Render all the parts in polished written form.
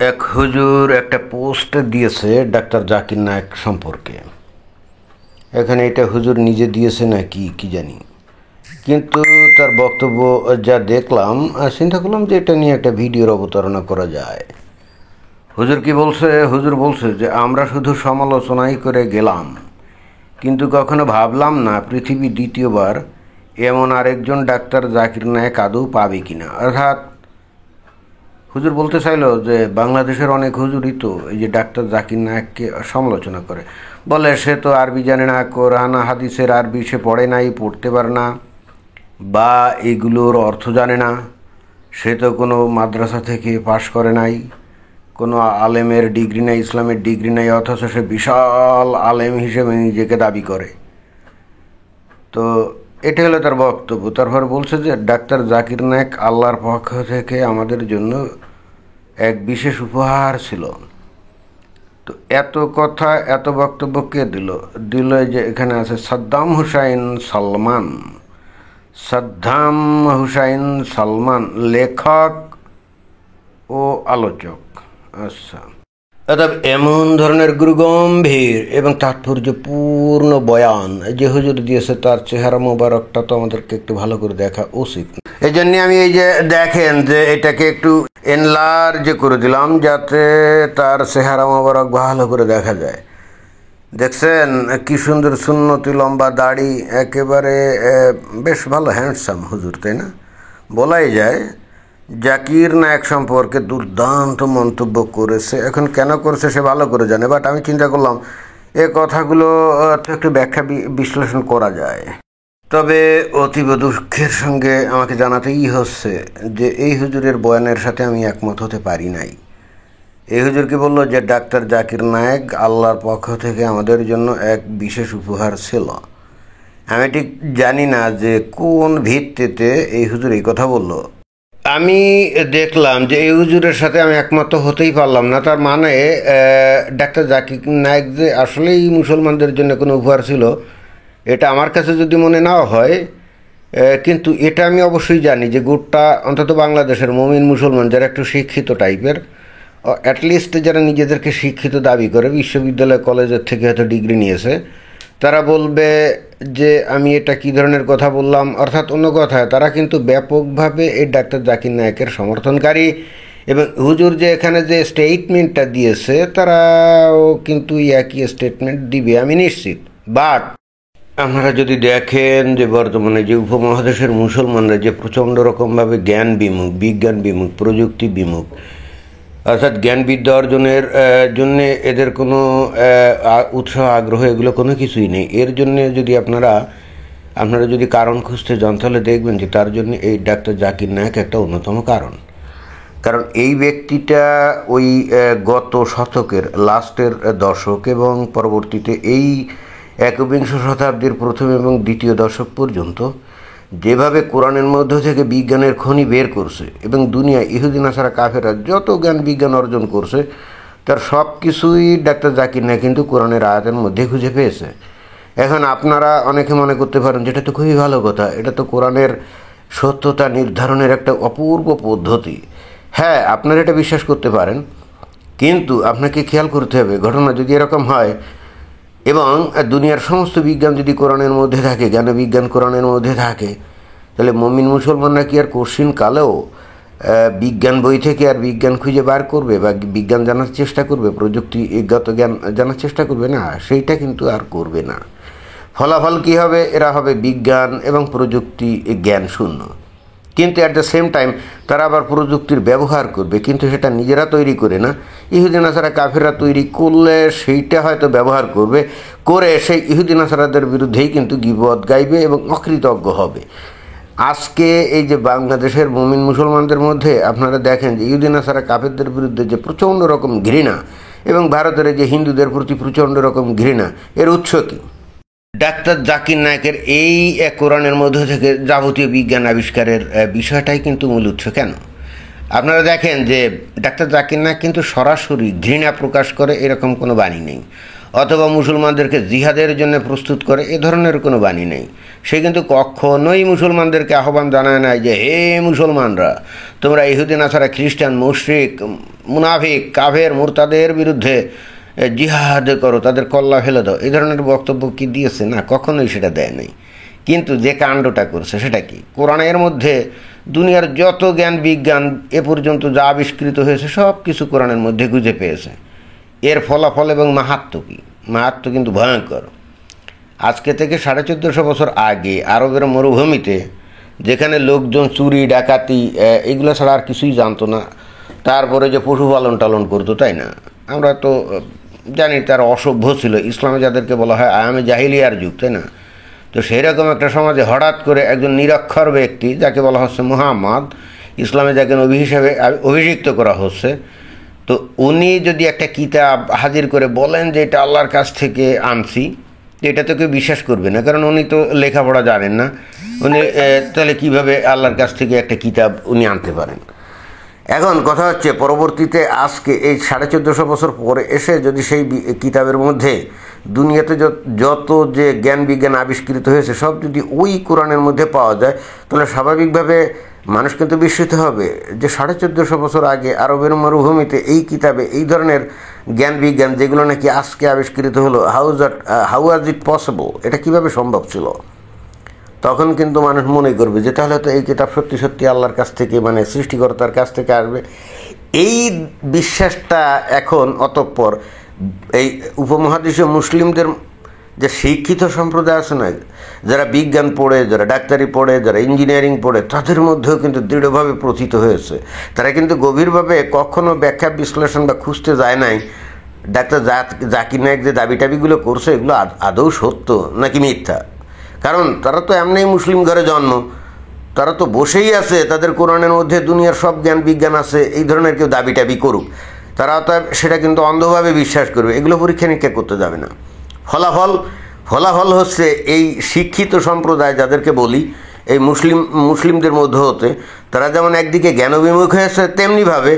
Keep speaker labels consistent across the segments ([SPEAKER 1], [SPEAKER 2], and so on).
[SPEAKER 1] এক হুজুর একটা পোস্ট দিয়েছে ডাক্তার জাকির নায়েক সম্পর্কে। এখানে এটা হুজুর নিজে দিয়েছে না কি জানি, কিন্তু তার বক্তব্য যা দেখলাম চিন্তা করলাম যে এটা নিয়ে একটা ভিডিওর অবতারণা করা যায়। হুজুর কি বলছে? হুজুর বলছে যে আমরা শুধু সমালোচনাই করে গেলাম, কিন্তু কখনো ভাবলাম না পৃথিবী দ্বিতীয়বার এমন আরেকজন ডাক্তার জাকির নায়েক আদৌ পাবে কিনা। অর্থাৎ হুজুর বলতে চাইল যে বাংলাদেশের অনেক হুজুরই তো এই যে ডাক্তার জাকির নায়েককে সমালোচনা করে, বলে সে তো আরবি জানে না, কোরআন হাদিসের আরবি সে পড়ে নাই, পড়তে পারে না, বা এগুলোর অর্থ জানে না, সে তো কোনো মাদ্রাসা থেকে পাশ করে নাই, কোনো আলেমের ডিগ্রি নাই, ইসলামের ডিগ্রি নাই, অথচ সে বিশাল আলেম হিসেবে নিজেকে দাবি করে। তো এটা হলো তার বক্তব্য। তারপর বলছে যে ডাক্তার জাকির নায়েক আল্লাহর পক্ষ থেকে আমাদের জন্য এক বিশেষ উপহার ছিল। তো এত কথা এত বক্তব্য কে দিল যে এখানে আছে সাদ্দাম হুসাইন সালমান, লেখক ও আলোচক। আচ্ছা, অর্থাৎ এমন ধরনের গুরুগম্ভীর এবং তাৎপর্যপূর্ণ বয়ান যে হুজুর দিয়েছে, তার চেহারা মোবারকটা তো আমাদেরকে একটু ভালো করে দেখা উচিত। এই জন্যে আমি এই যে দেখেন যে এটাকে একটু এনলার্জ করে দিলাম যাতে তার চেহারা মোবারক ভালো করে দেখা যায়। দেখছেন কি সুন্দর সুন্নতি লম্বা দাড়ি, একেবারে বেশ ভালো হ্যান্ডসাম হুজুর, তাই না? বলাই যায় জাকির নায়েক সম্পর্কে দুর্দান্ত মন্তব্য করেছে। এখন কেন করেছে সে ভালো করে জানে, বাট আমি চিন্তা করলাম এ কথাগুলো একটু ব্যাখ্যা বিশ্লেষণ করা যায়। তবে অতীব দুঃখের সঙ্গে আমাকে জানাতেই হচ্ছে যে এই হুজুরের বয়ানের সাথে আমি একমত হতে পারি নাই। এই হুজুর কি বলল যে ডাক্তার জাকির নায়েক আল্লাহর পক্ষ থেকে আমাদের জন্য এক বিশেষ উপহার ছিল। আমি ঠিক জানি না যে কোন ভিত্তিতে এই হুজুর এই কথা বলল। আমি দেখলাম যে এই হুজুরের সাথে আমি একমত হতেই পারলাম না। তার মানে ডাক্তার জাকির নায়েক যে আসলেই মুসলমানদের জন্য কোনো উপহার ছিল, এটা আমার কাছে যদি মনে নাও হয়, কিন্তু এটা আমি অবশ্যই জানি যে গোটা অন্তত বাংলাদেশের মুমিন মুসলমান যারা একটু শিক্ষিত টাইপের, অ্যাটলিস্ট যারা নিজেদেরকে শিক্ষিত দাবি করে, বিশ্ববিদ্যালয় কলেজের থেকে হয়তো ডিগ্রি নিয়েছে, তারা বলবে যে আমি এটা কী ধরনের কথা বললাম। অর্থাৎ অন্য কথায় তারা কিন্তু ব্যাপকভাবে এই ডাক্তার জাকির নায়েকের সমর্থনকারী, এবং হুজুর যে এখানে যে স্টেটমেন্টটা দিয়েছে তারাও কিন্তু একই স্টেটমেন্ট দিবে আমি নিশ্চিত। বাট আপনারা যদি দেখেন যে বর্তমানে যে উপমহাদেশের মুসলমানরা যে প্রচণ্ড রকমভাবে জ্ঞান বিমুখ, বিজ্ঞান বিমুখ, প্রযুক্তি বিমুখ, অর্থাৎ জ্ঞানবিদ্যা অর্জনের জন্যে এদের কোনো উৎসাহ আগ্রহ এগুলো কোনো কিছুই নেই। এর জন্যে যদি আপনারা যদি কারণ খুঁজতে যান তাহলে দেখবেন যে তার জন্য এই ডাক্তার জাকির নায়েক একটা অন্যতম কারণ এই ব্যক্তিটা ওই গত শতকের লাস্টের দশক এবং পরবর্তীতে এই একবিংশ শতাব্দীর প্রথম এবং দ্বিতীয় দশক পর্যন্ত যেভাবে কোরআনের মধ্য থেকে বিজ্ঞানের খনি বের করছে এবং দুনিয়ায় ইহুদি নাসারা কাফেরা যত জ্ঞান বিজ্ঞান অর্জন করছে তার সব কিছুই ডাক্তার জাকির নায়েক কিন্তু কোরআনের আয়াতের মধ্যে খুঁজে পেয়েছে। এখন আপনারা অনেকে মনে করতে পারেন যেটা তো খুবই ভালো কথা, এটা তো কোরআনের সত্যতা নির্ধারণের একটা অপূর্ব পদ্ধতি। হ্যাঁ, আপনারা এটা বিশ্বাস করতে পারেন, কিন্তু আপনাকে খেয়াল করতে হবে ঘটনা যদি এরকম হয় এবং দুনিয়ার সমস্ত বিজ্ঞান যদি কোরআনের মধ্যে থাকে, জ্ঞান বিজ্ঞান কোরআনের মধ্যে থাকে, তাহলে মুমিন মুসলমানরা কি আর কোশ্চিন কালেও বিজ্ঞান বই থেকে আর বিজ্ঞান খুঁজে বার করবে বা বিজ্ঞান জানার চেষ্টা করবে, প্রযুক্তিগত জ্ঞান জানার চেষ্টা করবে? না, সেইটা কিন্তু আর করবে না। ফলাফল কী হবে? এরা হবে বিজ্ঞান এবং প্রযুক্তি জ্ঞান শূন্য। কিন্তু অ্যাট দ্য সেম টাইম তারা আবার প্রযুক্তির ব্যবহার করবে, কিন্তু সেটা নিজেরা তৈরি করে না, ইহুদি নাসারা কাফেররা তৈরি করলে সেইটা হয়তো ব্যবহার করে সেই ইহুদি নাসারাদের বিরুদ্ধেই কিন্তু গীবত গাইবে এবং অকৃতজ্ঞ হবে। আজকে এই যে বাংলাদেশের মুমিন মুসলমানদের মধ্যে আপনারা দেখেন যে ইহুদি নাসারা কাফেরদের বিরুদ্ধে যে প্রচণ্ড রকম ঘৃণা এবং ভারতের যে হিন্দুদের প্রতি প্রচণ্ড রকম ঘৃণা, এর উৎস কী? ডাক্তার জাকির নায়েকের এই কোরআনের মধ্য থেকে যাবতীয় বিজ্ঞান আবিষ্কারের বিষয়টাই কিন্তু মূল উৎস। কেন? আপনারা দেখেন যে ডাক্তার জাকির নায়েক কিন্তু সরাসরি ঘৃণা প্রকাশ করে এরকম কোনো বাণী নেই। অথবা মুসলমানদেরকে জিহাদের জন্য প্রস্তুত করে, এ ধরনের কোনো বাণী নেই। সে কিন্তু কখনোই মুসলমানদেরকে আহ্বান জানায় নাই যে হে মুসলমানরা, তোমরা ইহুদি নাসারা খ্রিস্টান মুশরিক মুনাফিক কাফের মুরতাদের বিরুদ্ধে জিহাদ করো, তাদের কল্লা ফেলে দাও। এই ধরনের বক্তব্য কি দিয়েছে? না, কখনোই সেটা দেয় নাই। কিন্তু যে কাণ্ডটা করছে সেটা কি? কোরআনের মধ্যে দুনিয়ার যত জ্ঞান বিজ্ঞান এ পর্যন্ত যা আবিষ্কৃত হয়েছে সব কিছু কোরআনের মধ্যে খুঁজে পেয়েছে। এর ফলাফল এবং মাহাত্ম্য কী? মাহাত্ম্য কিন্তু ভয়ঙ্কর। আজকে থেকে 1450 বছর আগে আরবের মরুভূমিতে, যেখানে লোকজন চুরি ডাকাতি এগুলো ছাড়া আর কিছুই জানতো না, তারপরে যে পশুপালন টালন করতো, তাই না? আমরা তো জানি তারা অসভ্য ছিল। ইসলামে যাদেরকে বলা হয় আয়ামে জাহিলিয়ার যুগ, তাই না? তো সেই রকম একটা সমাজে হঠাৎ করে একজন নিরক্ষর ব্যক্তি, যাকে বলা হচ্ছে মুহাম্মদ, ইসলামে যাকে নবী হিসেবে অভিষিক্ত করা হচ্ছে, তো উনি যদি একটা কিতাব হাজির করে বলেন যে এটা আল্লাহর কাছ থেকে আনছি, এটা তো কেউ বিশ্বাস করবে না, কারণ উনি তো লেখাপড়া জানেন না। উনি তাহলে কীভাবে আল্লাহর কাছ থেকে একটা কিতাব উনি আনতে পারেন? এখন কথা হচ্ছে, পরবর্তীতে আজকে এই 1450 বছর পরে এসে যদি সেই কিতাবের মধ্যে দুনিয়াতে যত যে জ্ঞান বিজ্ঞান আবিষ্কৃত হয়েছে সব যদি ওই কোরআনের মধ্যে পাওয়া যায়, তাহলে স্বাভাবিকভাবে মানুষ কিন্তু বিস্মিত হবে যে 1450 বছর আগে আরবের মরুভূমিতে এই কিতাবে এই ধরনের জ্ঞান বিজ্ঞান যেগুলো নাকি আজকে আবিষ্কৃত হলো, হাউ ওয়াজ ইট পসিবল, এটা কিভাবে সম্ভব ছিল? তখন কিন্তু মানুষ মনে করবে যে তাহলে তো এই কিতাব সত্যি সত্যি আল্লাহর কাছ থেকে, মানে সৃষ্টিকর্তার কাছ থেকে আসবে। এই বিশ্বাসটা এখন অতঃপর এই উপমহাদেশীয় মুসলিমদের যে শিক্ষিত সম্প্রদায় আছে না, যারা বিজ্ঞান পড়ে, যারা ডাক্তারি পড়ে, যারা ইঞ্জিনিয়ারিং পড়ে, তাদের মধ্যেও কিন্তু দৃঢ়ভাবে প্রথিত হয়েছে। তারা কিন্তু গভীরভাবে কখনো ব্যাখ্যা বিশ্লেষণ বা খুঁজতে যায় নাই ডাক্তার জাকির নায়েক যে দাবি টাবিগুলো করছে এগুলো আদৌ সত্য নাকি মিথ্যা। কারণ তারা তো এমনিই মুসলিম ঘরে জন্ম, তারা তো বসেই আছে, তাদের কোরআনের মধ্যে দুনিয়ার সব জ্ঞান বিজ্ঞান আছে, এই ধরনের কেউ দাবি টাবি করুক, তারা তো সেটা কিন্তু অন্ধভাবে বিশ্বাস করবে, এগুলো পরীক্ষা নিরীক্ষা করতে যাবে না। ফলাফল হচ্ছে এই শিক্ষিত সম্প্রদায় যাদেরকে বলি, এই মুসলিমদের মধ্যে হতে, তারা যেমন একদিকে জ্ঞানবিমুখ হয়েছে, তেমনিভাবে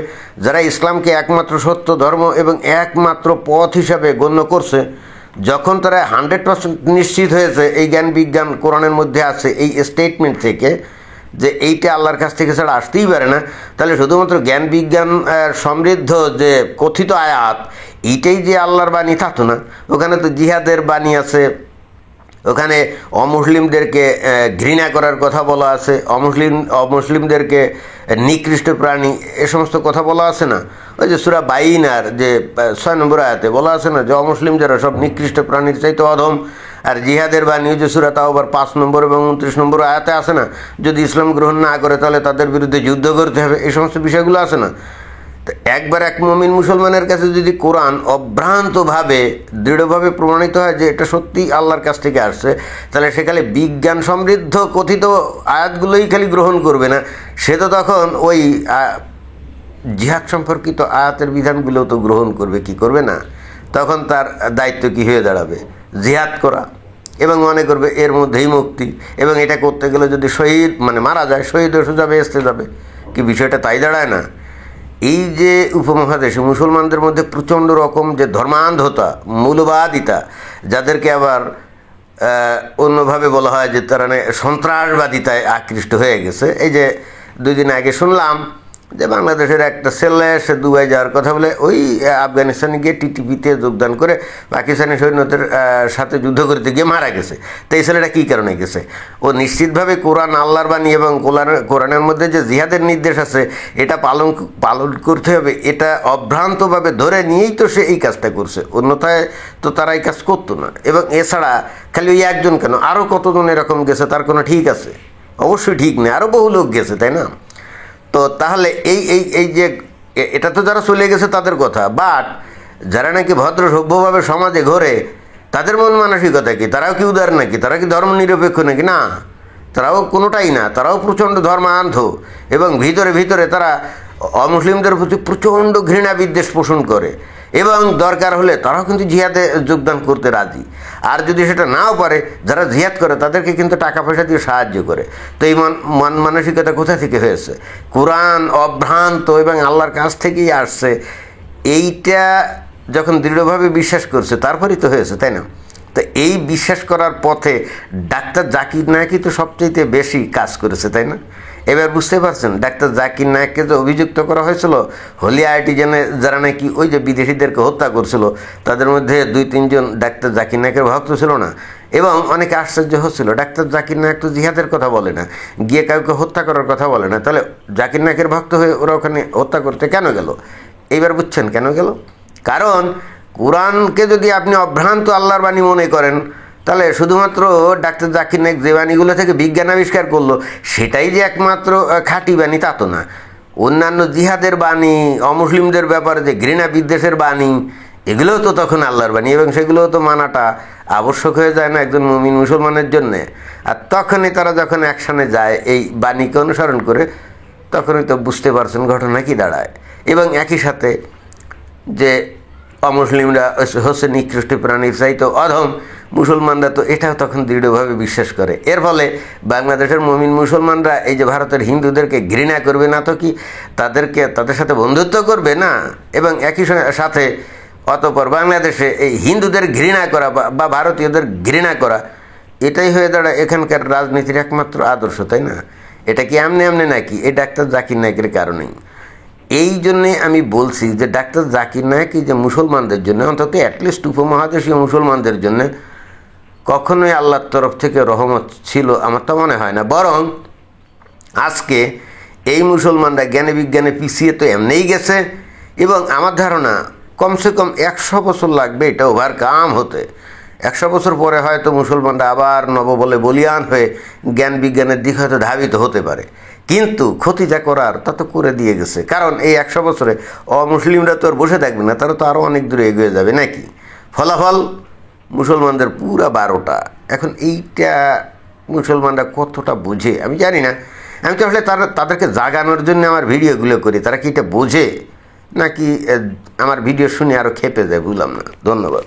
[SPEAKER 1] যারা ইসলামকে একমাত্র সত্য ধর্ম এবং একমাত্র পথ হিসাবে গণ্য করছে, যখন তারা 100% নিশ্চিত হয়েছে এই জ্ঞান বিজ্ঞান কোরআনের মধ্যে আছে, এই স্টেটমেন্ট থেকে যে এইটা আল্লাহর কাছ থেকে ছাড়া আসতেই পারে না, তাহলে শুধুমাত্র জ্ঞান বিজ্ঞান সমৃদ্ধ যে কথিত আয়াত, এইটাই যে আল্লাহর বাণী তা তো না। ওখানে তো জিহাদের বাণী আছে, ওখানে অমুসলিমদেরকে ঘৃণা করার কথা বলা আছে, অমুসলিমদেরকে নিকৃষ্ট প্রাণী এ সমস্ত কথা বলা আছে না। ওই যে সূরা বাইনার যে 6 নম্বর আয়াতে বলা আছে না যে অমুসলিম যারা সব নিকৃষ্ট প্রাণীর চাইতে অধম। আর জিহাদের বাণী যে সূরা তাওবার 5 নম্বর এবং 29 নম্বর আয়াতে আছে না, যদি ইসলাম গ্রহণ না করে তাহলে তাদের বিরুদ্ধে যুদ্ধ করতে হবে, এই সমস্ত বিষয়গুলো আছে না। তো একবার এক মুমিন মুসলমানের কাছে যদি কোরআন অভ্রান্তভাবে দৃঢ়ভাবে প্রমাণিত হয় যে এটা সত্যি আল্লাহর কাছ থেকে আসছে, তাহলে সে খালি বিজ্ঞান সমৃদ্ধ কথিত আয়াতগুলোই খালি গ্রহণ করবে না, সে তো তখন ওই জিহাদ সম্পর্কিত আয়াতের বিধানগুলোও তো গ্রহণ করবে, কি করবে না? তখন তার দায়িত্ব কি হয়ে দাঁড়াবে? জিহাদ করা, এবং মনে করবে এর মধ্যেই মুক্তি, এবং এটা করতে গেলে যদি শহীদ মানে মারা যায়, শহীদ হয়ে সোজা বেহেশতে যাবে। কি বিষয়টা তাই দাঁড়ায় না? এই যে উপমহাদেশে মুসলমানদের মধ্যে প্রচণ্ড রকম যে ধর্মান্ধতা, মূলবাদিতা, যাদেরকে আবার অন্যভাবে বলা হয় যে তারা সন্ত্রাসবাদিতায় আকৃষ্ট হয়ে গেছে। এই যে 2 দিন আগে শুনলাম যে বাংলাদেশের একটা ছেলে সে দুবাই যাওয়ার কথা বলে ওই আফগানিস্তানে গিয়ে টিটিপিতে যোগদান করে পাকিস্তানি সৈন্যদের সাথে যুদ্ধ করতে গিয়ে মারা গেছে। তো এই ছেলেটা কী কারণে গেছে? ও নিশ্চিতভাবে কোরআন আল্লাহর বাণী এবং কোরআনের মধ্যে যে জিহাদের নির্দেশ আছে এটা পালন করতে হবে, এটা অভ্রান্তভাবে ধরে নিয়েই তো সে এই কাজটা করছে, অন্যথায় তো তারা এই কাজ করতো না। এবং এছাড়া খালি ওই একজন কেন, আরও কতজন এরকম গেছে তার কোনো ঠিক আছে? অবশ্যই ঠিক নেই, আরও বহু লোক গেছে, তাই না? তো তাহলে এই যে এটা তো যারা চলে গেছে তাদের কথা, বাট যারা নাকি ভদ্র সভ্যভাবে সমাজে ঘোরে তাদের মন মানসিকতা কি? তারাও কি উদার নাকি? তারা কি ধর্ম নিরপেক্ষ নাকি? না, তারাও কোনোটাই না, তারাও প্রচণ্ড ধর্মান্ধ, এবং ভিতরে ভিতরে তারা অমুসলিমদের প্রতি প্রচণ্ড ঘৃণা বিদ্বেষ পোষণ করে, এবং দরকার হলে তারাও কিন্তু জিহাদে যোগদান করতে রাজি। আর যদি সেটা নাও পারে, যারা জিহাদ করে তাদেরকে কিন্তু টাকা পয়সা দিয়ে সাহায্য করে। তো এই মন মানসিকতা কোথা থেকে হয়েছে? কোরআন অভ্রান্ত এবং আল্লাহর কাছ থেকেই আসছে, এইটা যখন দৃঢ়ভাবে বিশ্বাস করছে তারপরেই তো হয়েছে, তাই না? তো এই বিশ্বাস করার পথে ডাক্তার জাকির নায়কই তো সবচেয়ে বেশি কাজ করেছে, তাই না? এবার বুঝতে পারছেন, ডাক্তার জাকির নায়ককে যে অভিযুক্ত করা হয়েছিল হোলি আর্টিজানে, যারা নাকি ওই যে বিদেশিদেরকে হত্যা করছিল, তাদের মধ্যে 2-3 জন ডাক্তার জাকির নায়কের ভক্ত ছিল না? এবং অনেকে আশ্চর্য হচ্ছিল, ডাক্তার জাকির নায়ক তো জিহাদের কথা বলে না, গিয়ে কাউকে হত্যা করার কথা বলে না, তাহলে জাকির নায়কের ভক্ত হয়ে ওরা ওখানে হত্যা করতে কেন গেল? এইবার বুঝছেন কেন গেল? কারণ কোরআনকে যদি আপনি অভ্রান্ত আল্লাহর বাণী মনে করেন, তাহলে শুধুমাত্র ডাক্তার জাকির নায়ক যে বাণীগুলো থেকে বিজ্ঞান আবিষ্কার করলো সেটাই যে একমাত্র খাঁটি বাণী তা তো না। অন্যান্য জিহাদের বাণী, অমুসলিমদের ব্যাপারে যে ঘৃণা বিদ্বেষের বাণী, এগুলোও তো তখন আল্লাহর বাণী, এবং সেগুলোও তো মানাটা আবশ্যক হয়ে যায় না একজন মুমিন মুসলমানের জন্যে? আর তখনই তারা যখন অ্যাকশনে যায় এই বাণীকে অনুসরণ করে, তখনই তো বুঝতে পারছেন ঘটনা কী দাঁড়ায়। এবং একই সাথে যে অমুসলিমরা হচ্ছে নিকৃষ্ট প্রাণীর চাইতে অধম, মুসলমানরা তো এটাও তখন দৃঢ়ভাবে বিশ্বাস করে। এর ফলে বাংলাদেশের মুমিন মুসলমানরা এই যে ভারতের হিন্দুদেরকে ঘৃণা করবে না তো কি, তাদের সাথে বন্ধুত্ব করবে না, এবং একই সাথে অতঃপর বাংলাদেশে এই হিন্দুদের ঘৃণা করা বা ভারতীয়দের ঘৃণা করা, এটাই হয়ে দাঁড়ায় এখানকার রাজনীতির একমাত্র আদর্শ, তাই না? এটা কি এমনি এমনি নাকি? এই ডাক্তার জাকির নায়কের কারণেই। এই জন্যে আমি বলছি যে ডাক্তার জাকির নায়ক এই যে মুসলমানদের জন্য, অন্তত অ্যাটলিস্ট উপমহাদেশীয় মুসলমানদের জন্য কখনোই আল্লাহর তরফ থেকে রহমত ছিল আমার তো মনে হয় না। বরং আজকে এই মুসলমানরা জ্ঞানে বিজ্ঞানে পিছিয়ে তো এমনিই গেছে, এবং আমার ধারণা কমসে কম 100 বছর লাগবে এটা ওভারকাম হতে। 100 বছর পরে হয়তো মুসলমানরা আবার নববলে বলিয়ান হয়ে জ্ঞান বিজ্ঞানের দিক হয়তো ধাবিত হতে পারে, কিন্তু ক্ষতি যা করার তা তো করে দিয়ে গেছে। কারণ এই 100 বছরে অমুসলিমরা তো আর বসে থাকবে না, তারা তো আরও অনেক দূরে এগিয়ে যাবে নাকি? ফলাফল মুসলমানদের পুরা 12টা। এখন এইটা মুসলমানরা কতটা বোঝে আমি জানি না। আমি তো আসলে তাদেরকে জাগানোর জন্য আমার ভিডিওগুলো করি, তারা কি এটা বোঝে নাকি আমার ভিডিও শুনে আরও খেপে যায় বুঝলাম না। ধন্যবাদ।